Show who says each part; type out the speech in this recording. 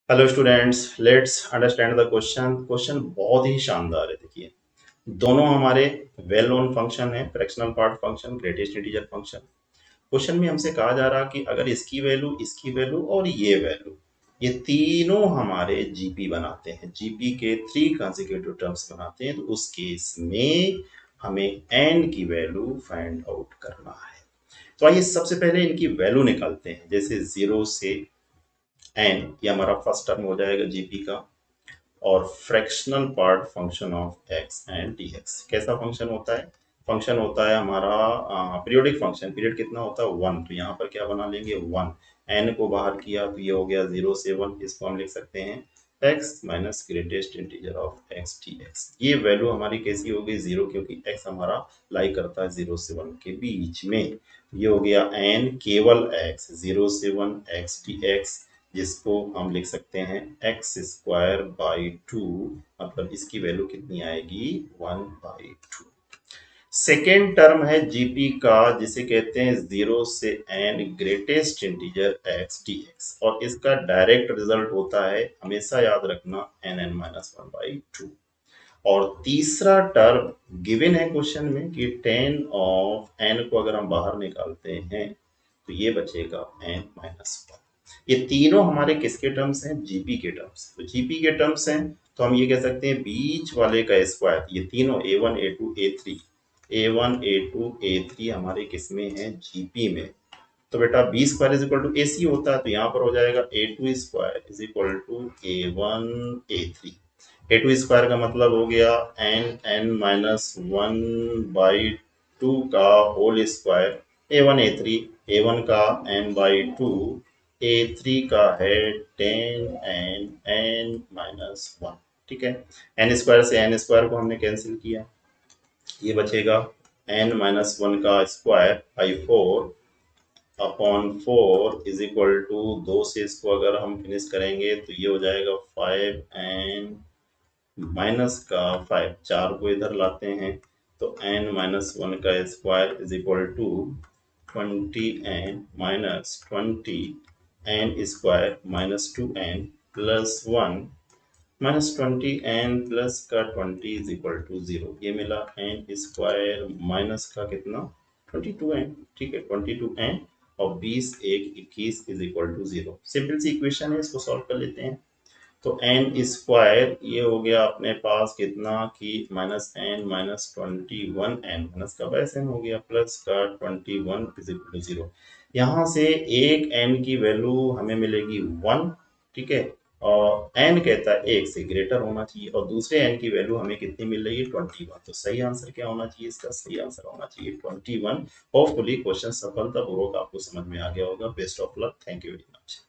Speaker 1: Hello students, let's understand the question. Question बहुत ही शानदार है। देखिए, दोनों हमारे वेल नोन फंक्शन है, fractional part function, greatest integer function. Question में हमसे कहा जा रहा कि अगर इसकी वैल्यू और ये वैल्यू, ये तीनों हमारे जीपी बनाते हैं, जीपी के 3 कंसेक्यूटिव टर्म्स बनाते हैं, तो उस केस में हमें एन की वैल्यू फाइंड आउट करना है। तो आइए सबसे पहले इनकी वैल्यू निकालते हैं। जैसे 0 से एन, ये हमारा फर्स्ट टर्म हो जाएगा जीपी का, और fractional part function of x and D x कैसा फंक्शन होता है? फंक्शन होता है हमारा पीरियोडिक फंक्शन। पीरियड कितना होता है? 1। तो यहाँ पर क्या बना लेंगे? 1। एन को बाहर किया तो ये हो गया 0 से 1। इसको हम लिख सकते हैं x minus greatest integer of x d x. ये वैल्यू हमारी कैसी होगी? 0, क्योंकि एक्स हमारा लाई करता है 0 से 1 के बीच में। ये हो गया एन केवल एक्स, 0 से 1 एक्स डी एक्स, जिसको हम लिख सकते हैं एक्स स्क्वायर बाई 2। मतलब इसकी वैल्यू कितनी आएगी? 1/2। सेकेंड टर्म है जीपी का, जिसे कहते हैं 0 से n greatest integer x d x, और इसका डायरेक्ट रिजल्ट होता है, हमेशा याद रखना, एन एन माइनस 1/2। और तीसरा टर्म गिवन है क्वेश्चन में कि 10 ऑफ एन को अगर हम बाहर निकालते हैं तो ये बचेगा एन माइनस 1। ये तीनों हमारे किसके टर्म्स हैं? जीपी के टर्म्स। तो जीपी के टर्म्स हैं तो हम ये कह सकते हैं बीच वाले का स्क्वायर। ये तीनों A1 A2 A3, A1 A2 A3 हमारे किसमें है? जीपी में। तो बेटा B square is equal to A C होता है, तो यहाँ पर हो जाएगा A2 square is equal to A1 A3। A2 square का मतलब हो गया एन माइनस 1/2 का whole square. A1 A3, A1 का n/2, A3 का है 10 n ठीक है। एन स्क्वायर से एन स्क्वायर को हमने कैंसिल किया, ये बचेगा n-1 का square by 4 upon 4 is equal to 2 से इसको अगर हम फिनिश करेंगे तो ये हो जाएगा 5n माइनस का 5। 4 को इधर लाते हैं तो n-1 का square is equal to 20n minus 20n square minus 2n plus 1 minus 20n plus का 20 इज इक्वल टू 0। ये मिला एन स्क्वायर माइनस का कितना? 22n। ठीक है, 22n और 20 1 21 इज इक्वल टू 0। सिंपल सी इक्वेशन है, इसको सॉल्व कर लेते हैं। तो एन स्क्वायर ये हो गया अपने पास कितना कि minus n minus 21 n minus का बेस एन हो गया प्लस का 21 इज इक्वल टू 0। यहाँ से एक एन की वैल्यू हमें मिलेगी 1। ठीक है, और एन कहता है 1 से ग्रेटर होना चाहिए, और दूसरे एन की वैल्यू हमें कितनी मिल रही है? 21। तो सही आंसर क्या होना चाहिए? इसका सही आंसर होना चाहिए 21। होपफुली क्वेश्चन सफलतापूर्वक आपको समझ में आ गया होगा। Best of luck. Thank you very much.